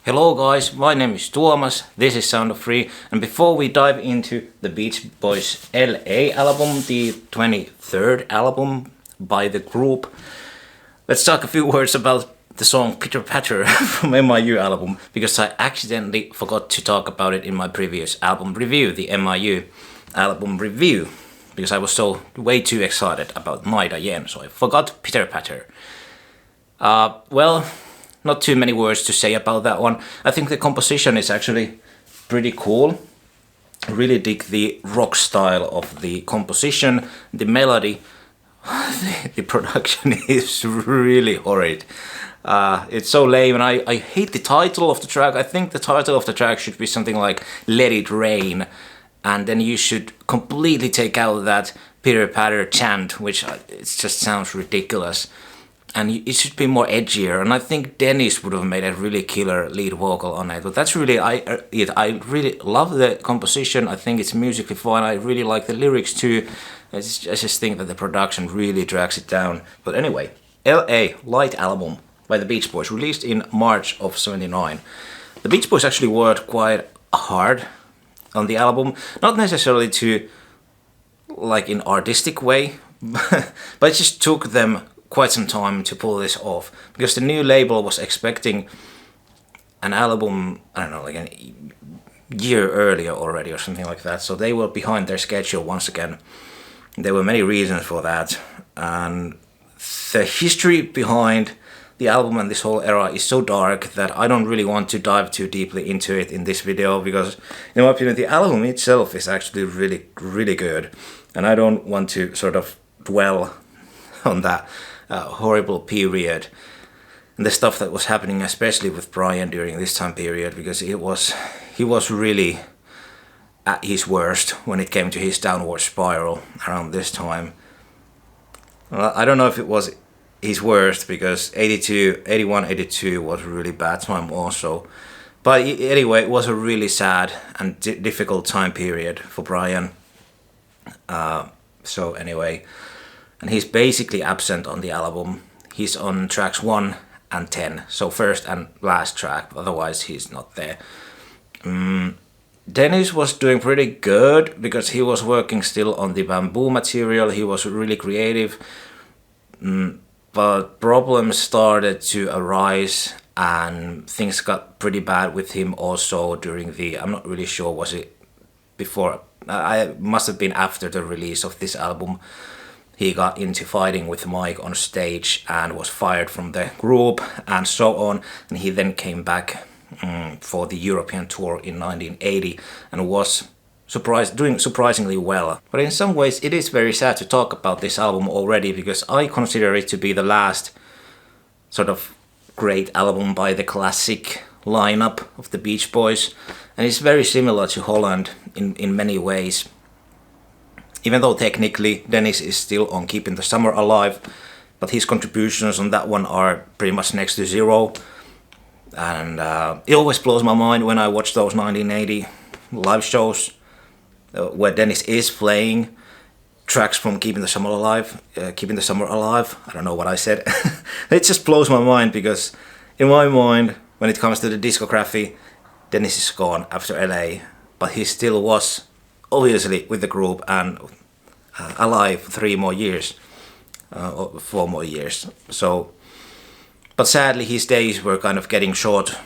Hello guys, my name is Tuomas, this is Sound of Free, and before we dive into the Beach Boys LA album, the 23rd album by the group, let's talk a few words about the song Pitter Patter from MIU album, because I accidentally forgot to talk about it in my previous album review, the MIU album review, because I was so way too excited about My Diane, so I forgot Pitter Patter. Not too many words to say about that one. I think the composition is actually pretty cool. I really dig the rock style of the composition, the melody. The production is really horrid. It's so lame, and I hate the title of the track. I think the title of the track should be something like Let It Rain, and then you should completely take out that pitter patter chant, which it just sounds ridiculous. And it should be more edgier, and I think Dennis would have made a really killer lead vocal on it. But that's really it. I really love the composition. I think it's musically fine. I really like the lyrics too. I just think that the production really drags it down. But anyway, L.A. Light Album by the Beach Boys, released in March of '79. The Beach Boys actually worked quite hard on the album, not necessarily to like in artistic way, but it just took them quite some time to pull this off, because the new label was expecting an album, I don't know, like a year earlier already or something like that, so they were behind their schedule once again. There were many reasons for that, and the history behind the album and this whole era is so dark that I don't really want to dive too deeply into it in this video, because in my opinion the album itself is actually really good, and I don't want to sort of dwell on that horrible period and the stuff that was happening, especially with Brian during this time period, because he was really at his worst when it came to his downward spiral around this time. I don't know if it was his worst, because 81, 82 was a really bad time also, but anyway, it was a really sad and difficult time period for Brian. So anyway, and he's basically absent on the album. He's on tracks 1 and 10, so first and last track, otherwise he's not there. Dennis was doing pretty good, because he was working still on the bamboo material. He was really creative, but problems started to arise, and things got pretty bad with him also during the, I'm not really sure, was it before, I must have been after the release of this album. He got into fighting with Mike on stage and was fired from the group and so on. And he then came back for the European tour in 1980 and was doing surprisingly well. But in some ways it is very sad to talk about this album already, because I consider it to be the last sort of great album by the classic lineup of the Beach Boys. And it's very similar to Holland in many ways. Even though technically Dennis is still on Keeping the Summer Alive, but his contributions on that one are pretty much next to zero. And it always blows my mind when I watch those 1980 live shows where Dennis is playing tracks from Keeping the Summer Alive. I don't know what I said. It just blows my mind, because in my mind, when it comes to the discography, Dennis is gone after LA, but he still was obviously with the group and alive 3 more years, or 4 more years. So, but sadly his days were kind of getting short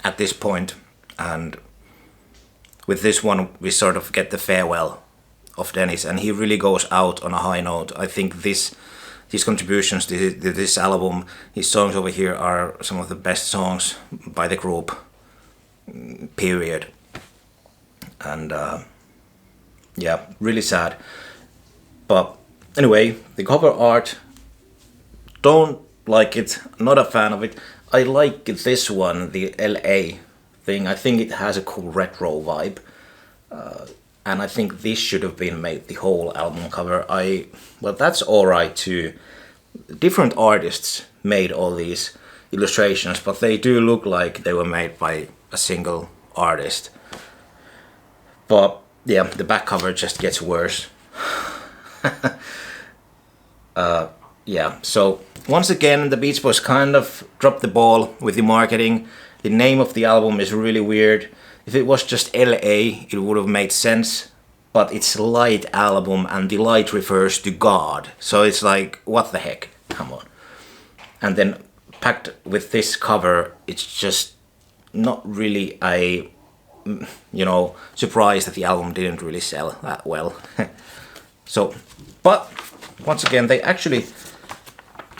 at this point, and with this one we sort of get the farewell of Dennis, and he really goes out on a high note. I think his contributions to this album, his songs over here, are some of the best songs by the group, period. And yeah, really sad. But anyway, the cover art, don't like it, not a fan of it. I like this one, the LA thing. I think it has a cool retro vibe. And I think this should have been made the whole album cover. Well, that's alright too. Different artists made all these illustrations, but they do look like they were made by a single artist. But yeah, the back cover just gets worse. Yeah, so once again the Beach Boys kind of dropped the ball with the marketing. The name of the album is really weird. If it was just LA, it would have made sense. But it's Light album, and the light refers to God. So it's like, what the heck? Come on. And then packed with this cover, it's just not really a, surprise that the album didn't really sell that well. So, but once again, they actually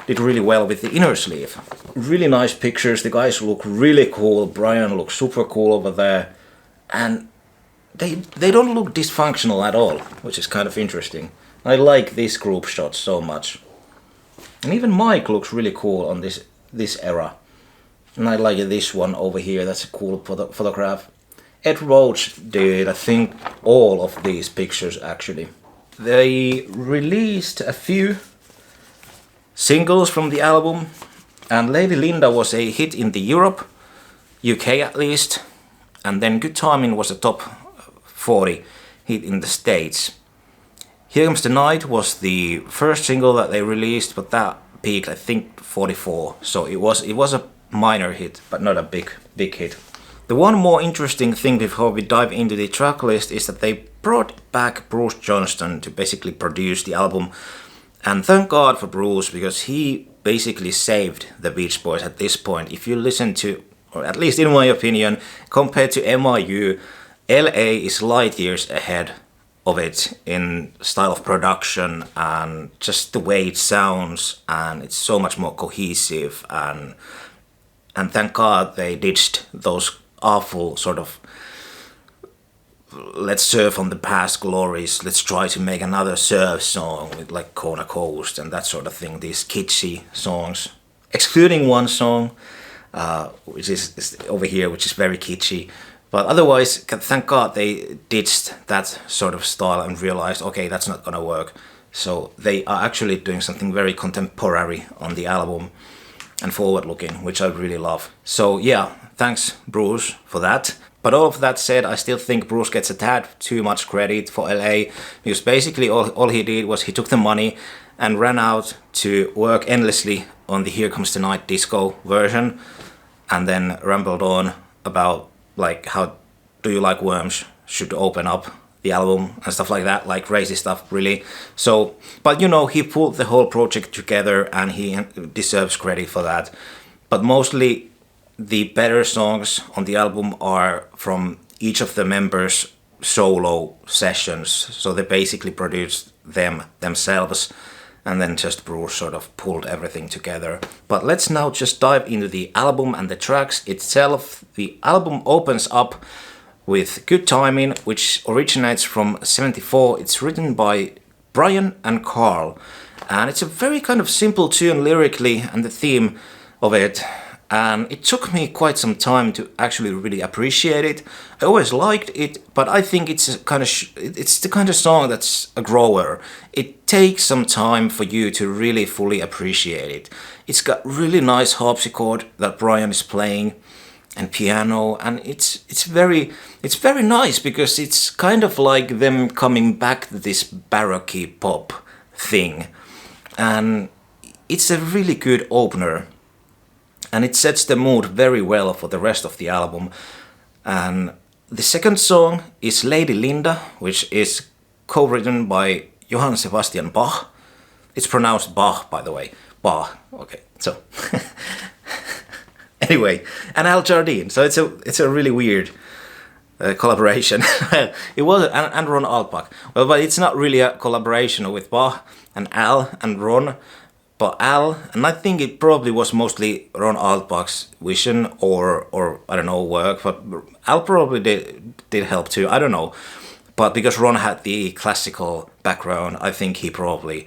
did really well with the inner sleeve. Really nice pictures. The guys look really cool. Brian looks super cool over there, and they don't look dysfunctional at all, which is kind of interesting. I like this group shot so much, and even Mike looks really cool on this era. And I like this one over here. That's a cool photograph. Ed Roach did, I think, all of these pictures actually. They released a few singles from the album, and Lady Linda was a hit in the Europe, UK at least, and then Good Timing was a top 40 hit in the States. Here Comes the Night was the first single that they released, but that peaked I think 44, so it was a minor hit, but not a big hit. The one more interesting thing before we dive into the track list is that they brought back Bruce Johnston to basically produce the album. And thank God for Bruce, because he basically saved the Beach Boys at this point. If you listen to, or at least in my opinion, compared to MIU, LA is light years ahead of it in style of production and just the way it sounds, and it's so much more cohesive, and thank God they ditched those awful sort of let's surf on the past glories, let's try to make another surf song with like Kona Coast and that sort of thing, these kitschy songs, excluding one song which is over here, which is very kitschy, but otherwise thank God they ditched that sort of style and realized, okay, that's not gonna work. So they are actually doing something very contemporary on the album and forward looking, which I really love. So yeah, thanks Bruce for that. But all of that said, I still think Bruce gets a tad too much credit for LA, because basically all he did was he took the money and ran out to work endlessly on the Here Comes the Night disco version, and then rambled on about like how Do You Like Worms should open up the album and stuff like that, like crazy stuff really. So, but he pulled the whole project together and he deserves credit for that. But mostly the better songs on the album are from each of the members' solo sessions. So they basically produced them themselves, and then just Bruce sort of pulled everything together. But let's now just dive into the album and the tracks itself. The album opens up with Good Timing, which originates from '74. It's written by Brian and Carl, and it's a very kind of simple tune lyrically, and the theme of it. And it took me quite some time to actually really appreciate it. I always liked it, but I think it's it's the kind of song that's a grower. It takes some time for you to really fully appreciate it. It's got really nice harpsichord that Brian is playing, and piano, and it's very nice, because it's kind of like them coming back to this baroque pop thing, and it's a really good opener. And it sets the mood very well for the rest of the album. And the second song is Lady Linda, which is co-written by Johann Sebastian Bach. It's pronounced Bach, by the way. Bach. Okay, so anyway, and Al Jardine. So it's a really weird collaboration. It was and Ron Alpach. Well, but it's not really a collaboration with Bach and Al and Ron. But Al, and I think it probably was mostly Ron Alpach's vision or I don't know, work, but Al probably did help too, I don't know. But because Ron had the classical background, I think he probably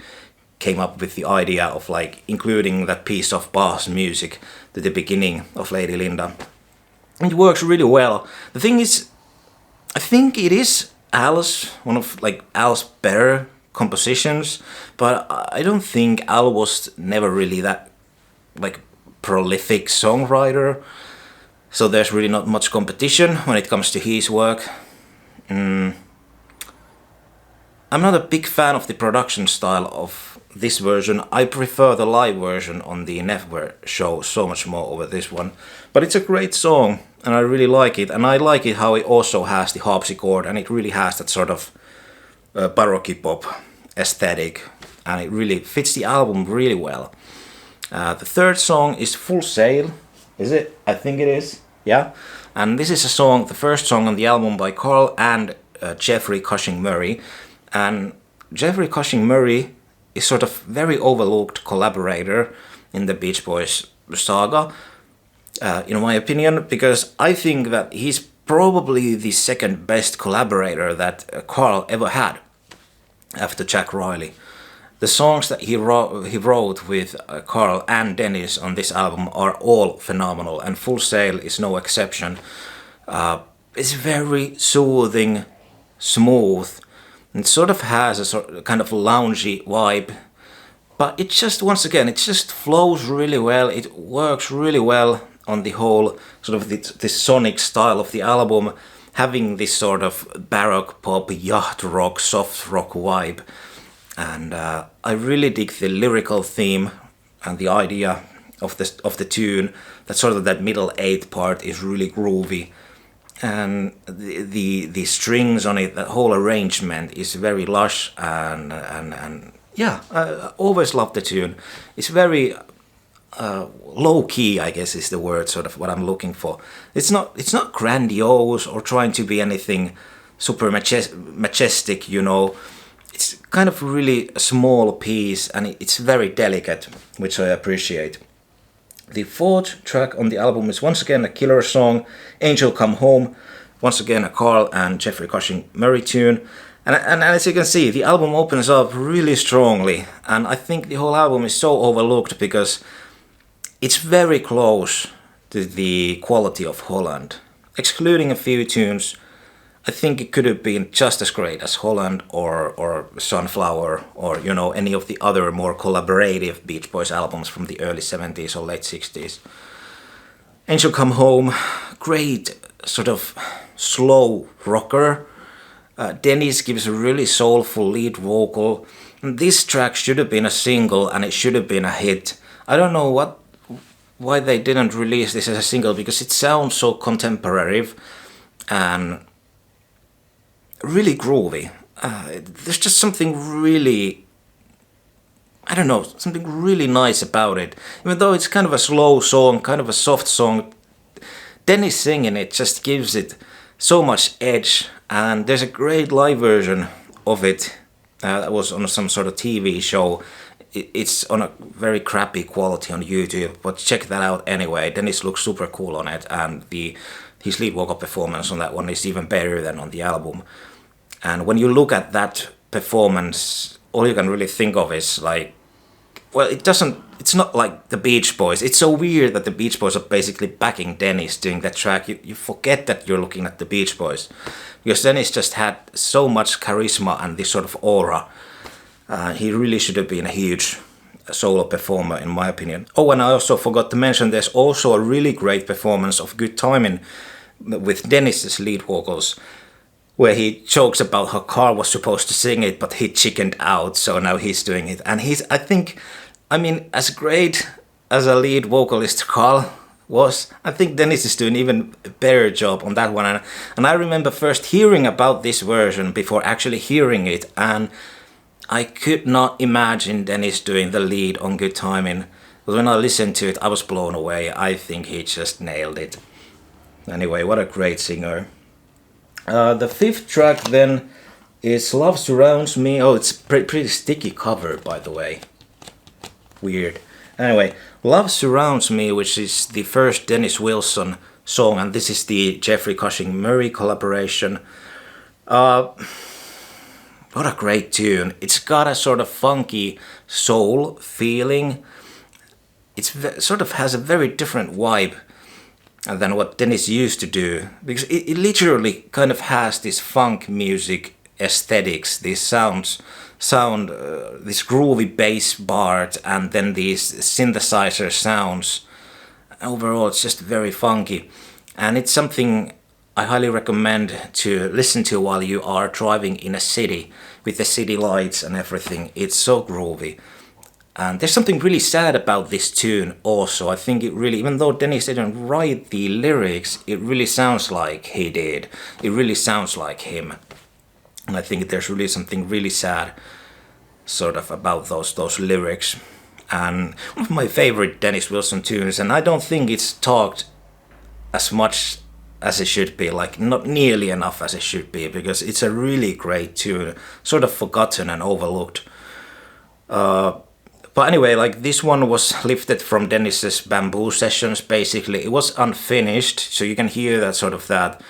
came up with the idea of like including that piece of Bach's music to the beginning of Lady Linda. It works really well. The thing is, I think it is one of Al's better compositions, but I don't think Al was never really that prolific songwriter, so there's really not much competition when it comes to his work. And I'm not a big fan of the production style of this version. I prefer the live version on the Never show so much more over this one. But it's a great song, and I really like it. And I like it how it also has the harpsichord, and it really has that sort of baroque pop aesthetic, and it really fits the album really well. The third song is Full Sail. Is it? I think it is. Yeah. And this is a song, the first song on the album by Carl and Jeffrey Cushing Murray. And Jeffrey Cushing Murray is sort of very overlooked collaborator in the Beach Boys saga, in my opinion, because I think that he's probably the second best collaborator that Carl ever had after Jack Riley. The songs that he wrote with Carl and Dennis on this album are all phenomenal, and Full Sail is no exception. It's very soothing, smooth, and sort of has a sort of kind of loungy vibe. But it just, once again, it just flows really well. It works really well on the whole sort of the sonic style of the album, having this sort of baroque pop, yacht rock, soft rock vibe. And I really dig the lyrical theme and the idea of the tune. That sort of that middle eighth part is really groovy, and the strings on it, that whole arrangement is very lush, and yeah, I always love the tune. It's very low key, I guess is the word, sort of what I'm looking for. It's not grandiose or trying to be anything super majestic, you know. It's kind of really a small piece, and it's very delicate, which I appreciate. The fourth track on the album is once again a killer song, Angel Come Home, once again a Carl and Jeffrey Cushing Murray tune. And as you can see, the album opens up really strongly, and I think the whole album is so overlooked because it's very close to the quality of Holland. Excluding a few tunes, I think it could have been just as great as Holland or Sunflower or, you know, any of the other more collaborative Beach Boys albums from the early 70s or late 60s. Angel Come Home, great sort of slow rocker. Dennis gives a really soulful lead vocal. And this track should have been a single, and it should have been a hit. I don't know why they didn't release this as a single, because it sounds so contemporary and really groovy. There's just something really, I don't know, something really nice about it. Even though it's kind of a slow song, kind of a soft song, Dennis singing it just gives it so much edge. And there's a great live version of it that was on some sort of TV show. It's on a very crappy quality on YouTube, but check that out anyway. Dennis looks super cool on it, and his lead vocal performance on that one is even better than on the album. And when you look at that performance, all you can really think of is like, well, it's not like the Beach Boys. It's so weird that the Beach Boys are basically backing Dennis doing that track. You forget that you're looking at the Beach Boys, because Dennis just had so much charisma and this sort of aura. He really should have been a huge solo performer, in my opinion. Oh, and I also forgot to mention there's also a really great performance of Good Timing with Dennis's lead vocals, where he jokes about how Carl was supposed to sing it, but he chickened out, so now he's doing it. And I mean, as great as a lead vocalist Carl was, I think Dennis is doing even a better job on that one. And I remember first hearing about this version before actually hearing it, and I could not imagine Dennis doing the lead on Good Timing. But when I listened to it, I was blown away. I think he just nailed it. Anyway, what a great singer. The fifth track then is Love Surrounds Me. Oh, it's pretty sticky cover, by the way. Weird. Anyway, Love Surrounds Me, which is the first Dennis Wilson song, and this is the Jeffrey Cushing Murray collaboration. What a great tune. It's got a sort of funky soul feeling. It sort of has a very different vibe than what Dennis used to do, because it literally kind of has this funk music aesthetics, these sound, this groovy bass part, and then these synthesizer sounds. Overall, it's just very funky, and it's something I highly recommend to listen to while you are driving in a city with the city lights and everything. It's so groovy. And there's something really sad about this tune also. I think it really, even though Dennis didn't write the lyrics, it really sounds like he did. It really sounds like him. And I think there's really something really sad sort of about those lyrics. And one of my favorite Dennis Wilson tunes, and I don't think it's talked as much as it should be, like not nearly enough as it should be, because it's a really great tune, sort of forgotten and overlooked. But anyway, like this one was lifted from Dennis's Bamboo sessions. Basically, it was unfinished, so you can hear that sort of that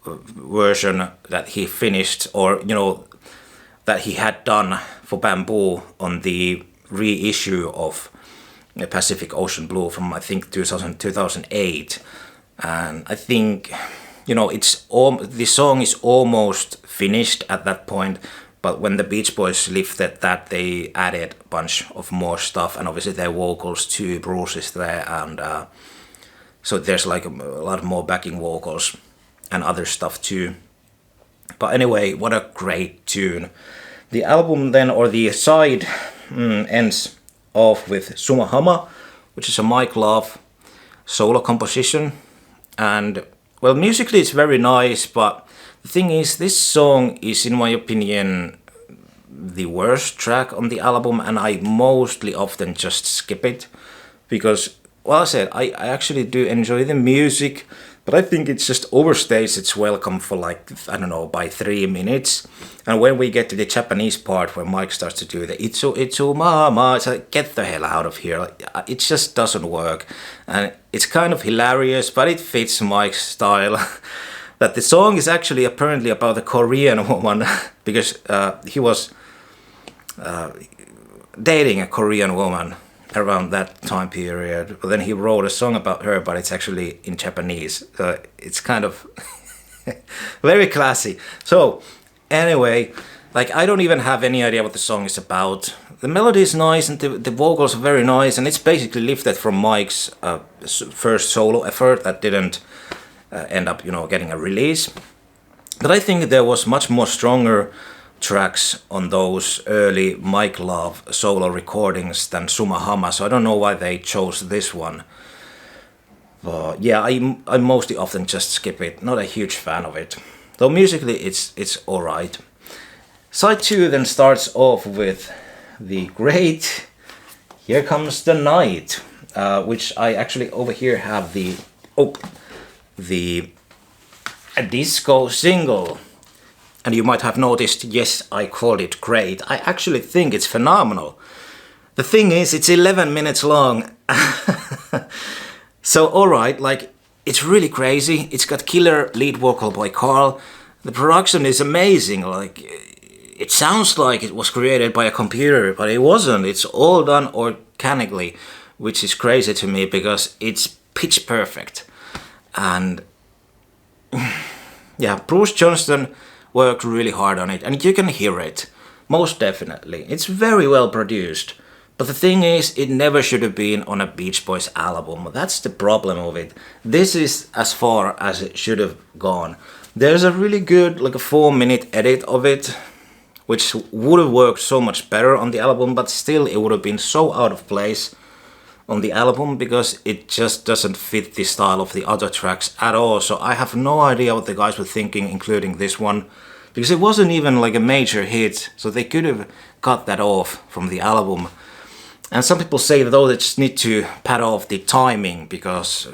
version that he finished, or you know, that he had done for Bamboo on the reissue of Pacific Ocean Blue from I think 2008. And I think, you know, the song is almost finished at that point. But when the Beach Boys lifted that, they added a bunch of more stuff, and obviously their vocals too. Bruce is there, and so there's like a lot more backing vocals and other stuff too. But anyway, what a great tune. The album then, or the side, ends off with Sumahama, which is a Mike Love solo composition. And well, musically it's very nice, but the thing is, this song is, in my opinion, the worst track on the album, and I mostly often just skip it because, well, I said, I actually do enjoy the music, but I think it just overstays its welcome for like, I don't know, by 3 minutes. And when we get to the Japanese part where Mike starts to do the itsu mama, it's like, get the hell out of here. Like, it just doesn't work. And it's kind of hilarious, but it fits Mike's style. That the song is actually apparently about a Korean woman, because he was dating a Korean woman around that time period. But then he wrote a song about her, but it's actually in Japanese. So it's kind of very classy. So anyway, like I don't even have any idea what the song is about. The melody is nice and the vocals are very nice, and it's basically lifted from Mike's first solo effort that didn't end up, you know, getting a release. But I think there was much more stronger tracks on those early Mike Love solo recordings than Sumahama, so I don't know why they chose this one. But yeah, I mostly often just skip it. Not a huge fan of it, though musically it's alright. Side 2 then starts off with the great Here Comes the Night, which I actually over here have the disco single. And you might have noticed, yes, I called it great. I actually think it's phenomenal. The thing is, it's 11 minutes long. So alright, like, it's really crazy. It's got killer lead vocal by Carl. The production is amazing. Like, it sounds like it was created by a computer, but it wasn't. It's all done organically, which is crazy to me because it's pitch perfect. And yeah, Bruce Johnston worked really hard on it, and you can hear it, most definitely. It's very well produced, but the thing is, it never should have been on a Beach Boys album. That's the problem of it. This is as far as it should have gone. There's a really good, like a 4-minute edit of it, which would have worked so much better on the album, but still it would have been so out of place on the album because it just doesn't fit the style of the other tracks at all. So I have no idea what the guys were thinking, including this one, because it wasn't even like a major hit, so they could have cut that off from the album. And some people say though they just need to pad off the timing because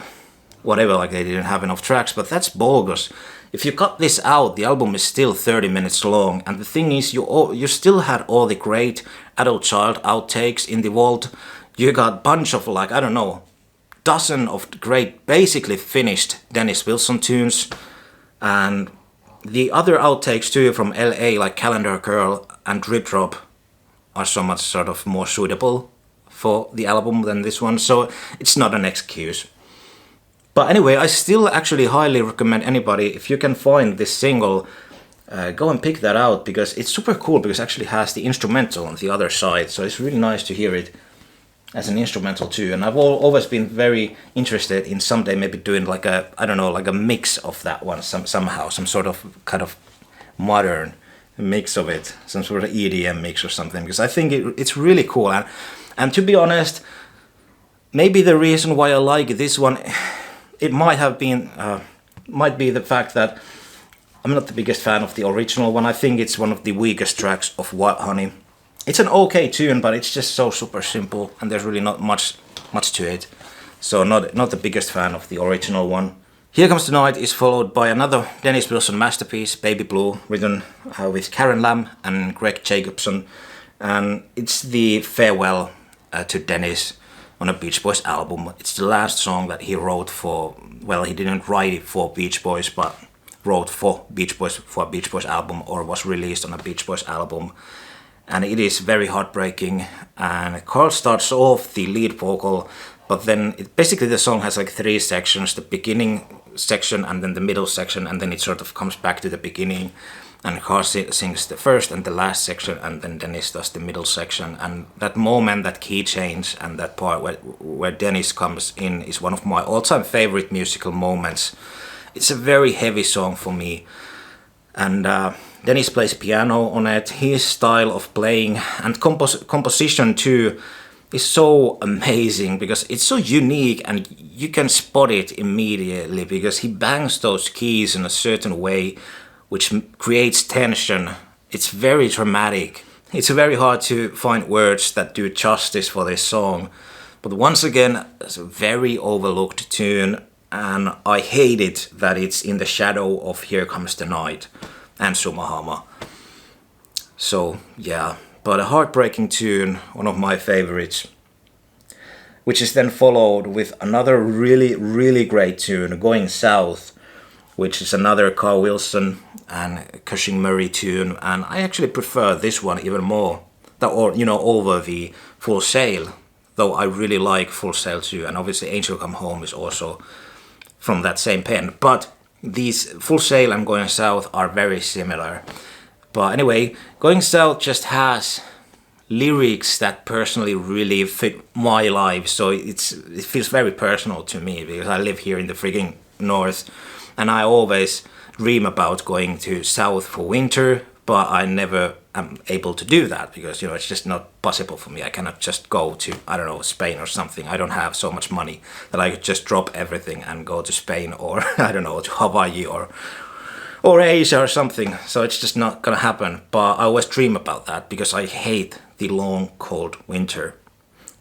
whatever, like they didn't have enough tracks, but that's bogus. If you cut this out, the album is still 30 minutes long, and the thing is, you still had all the great adult child outtakes in the vault. You got a bunch of, like, I don't know, dozen of great, basically finished Dennis Wilson tunes. And the other outtakes too from LA, like Calendar Girl and Drip Drop, are so much sort of more suitable for the album than this one. So it's not an excuse. But anyway, I still actually highly recommend anybody, if you can find this single, go and pick that out, because it's super cool, because it actually has the instrumental on the other side. So it's really nice to hear it. as an instrumental too. And I've always been very interested in someday maybe doing like a, I don't know, like a mix of that one somehow, some sort of kind of modern mix of it, some sort of EDM mix or something, because I think it's really cool. And to be honest, maybe the reason why I like this one, it might be the fact that I'm not the biggest fan of the original one. I think it's one of the weakest tracks of Wild Honey. It's an okay tune, but it's just so super simple, and there's really not much to it. So not the biggest fan of the original one. Here Comes the Night is followed by another Dennis Wilson masterpiece, Baby Blue, written with Karen Lamb and Greg Jacobson. And it's the farewell to Dennis on a Beach Boys album. It's the last song that he wrote for, well, he didn't write it for Beach Boys, but wrote for Beach Boys for a Beach Boys album, or was released on a Beach Boys album. And it is very heartbreaking. And Carl starts off the lead vocal, but then basically the song has like 3 sections: the beginning section, and then the middle section, and then it sort of comes back to the beginning. And Carl sings the first and the last section, and then Dennis does the middle section. And that moment, that key change, and that part where Dennis comes in is one of my all-time favorite musical moments. It's a very heavy song for me. And Dennis plays piano on it. His style of playing and composition too is so amazing, because it's so unique, and you can spot it immediately because he bangs those keys in a certain way which creates tension. It's very dramatic. It's very hard to find words that do justice for this song. But once again, it's a very overlooked tune, and I hate it that it's in the shadow of Here Comes the Night and Sumahama. So yeah, but a heartbreaking tune, one of my favorites, which is then followed with another really, really great tune, Going South, which is another Carl Wilson and Cushing Murray tune, and I actually prefer this one even more, over the Full Sail, though I really like Full Sail too, and obviously Angel Come Home is also from that same pen, but these Full Sail and Going South are very similar. But anyway, Going South just has lyrics that personally really fit my life, so it feels very personal to me, because I live here in the freaking north, and I always dream about going to south for winter, but I never am able to do that because, it's just not possible for me. I cannot just go to, I don't know, Spain or something. I don't have so much money that I could just drop everything and go to Spain, or I don't know, to Hawaii or Asia or something. So it's just not gonna happen. But I always dream about that because I hate the long, cold winter.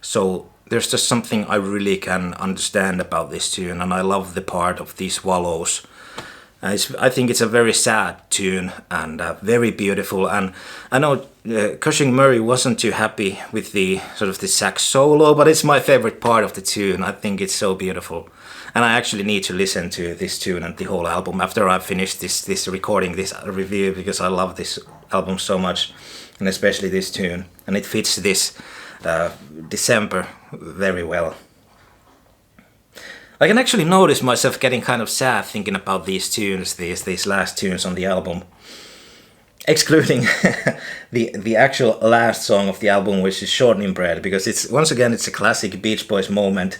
So there's just something I really can understand about this tune, and I love the part of these swallows. I think it's a very sad tune and very beautiful. And I know Cushing Murray wasn't too happy with the sort of the sax solo, but it's my favorite part of the tune. I think it's so beautiful, and I actually need to listen to this tune and the whole album after I've finished this recording, this review, because I love this album so much, and especially this tune, and it fits this December very well. I can actually notice myself getting kind of sad thinking about these tunes, these last tunes on the album, excluding the actual last song of the album, which is Shortening Bread, because it's a classic Beach Boys moment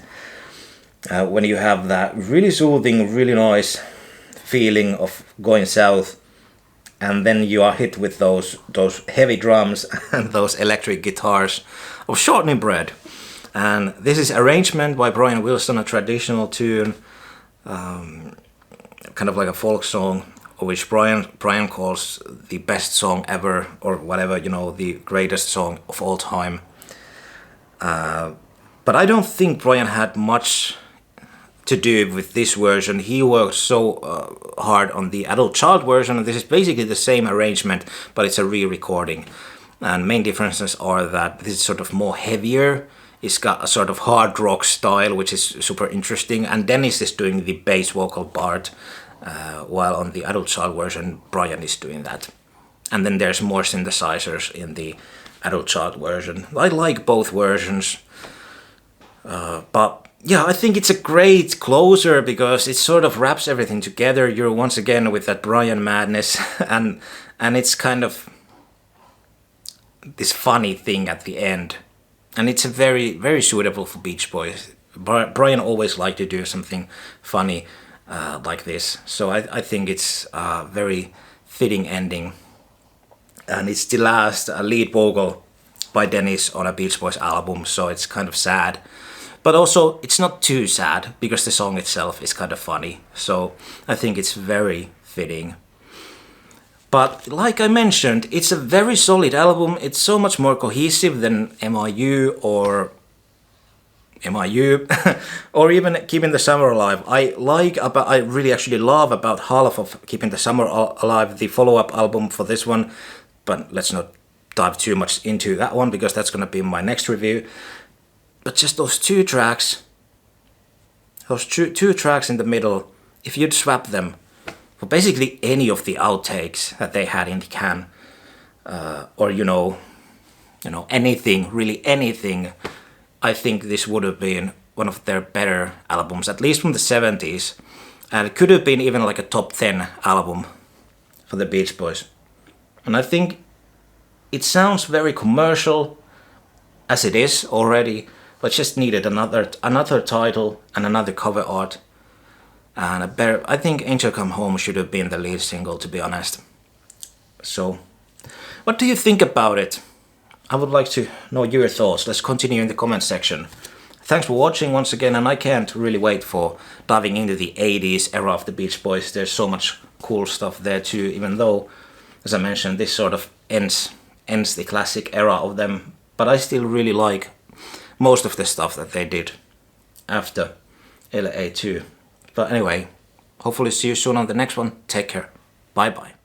when you have that really soothing, really nice feeling of going south, and then you are hit with those heavy drums and those electric guitars of Shortening Bread. And this is arrangement by Brian Wilson, a traditional tune, kind of like a folk song, which Brian calls the best song ever, or whatever, the greatest song of all time. But I don't think Brian had much to do with this version. He worked so hard on the adult child version, and this is basically the same arrangement, but it's a re-recording. And main differences are that this is sort of more heavier. It's got a sort of hard rock style, which is super interesting. And Dennis is doing the bass vocal part, while on the adult child version, Brian is doing that. And then there's more synthesizers in the adult child version. I like both versions. But yeah, I think it's a great closer because it sort of wraps everything together. You're once again with that Brian madness, and it's kind of this funny thing at the end. and it's a very suitable for Beach Boys. Brian always liked to do something funny like this, so I think it's a very fitting ending, and it's the last lead vocal by Dennis on a Beach Boys album, so it's kind of sad. But also, it's not too sad, because the song itself is kind of funny, so I think it's very fitting. But like I mentioned, it's a very solid album. It's so much more cohesive than MIU or or even Keeping the Summer Alive. I really actually love about half of Keeping the Summer Alive, the follow-up album for this one, but let's not dive too much into that one, because that's gonna be my next review. But just those two tracks in the middle, if you'd swap them for basically any of the outtakes that they had in the can, or anything, really anything, I think this would have been one of their better albums, at least from the 70s. And it could have been even like a top 10 album for the Beach Boys. And I think it sounds very commercial, as it is already, but just needed another title and another cover art. And I think Angel Come Home should have been the lead single, to be honest. So, what do you think about it? I would like to know your thoughts. Let's continue in the comment section. Thanks for watching once again, and I can't really wait for diving into the 80s era of the Beach Boys. There's so much cool stuff there too, even though, as I mentioned, this sort of ends the classic era of them. But I still really like most of the stuff that they did after LA 2. But anyway, hopefully see you soon on the next one. Take care. Bye bye.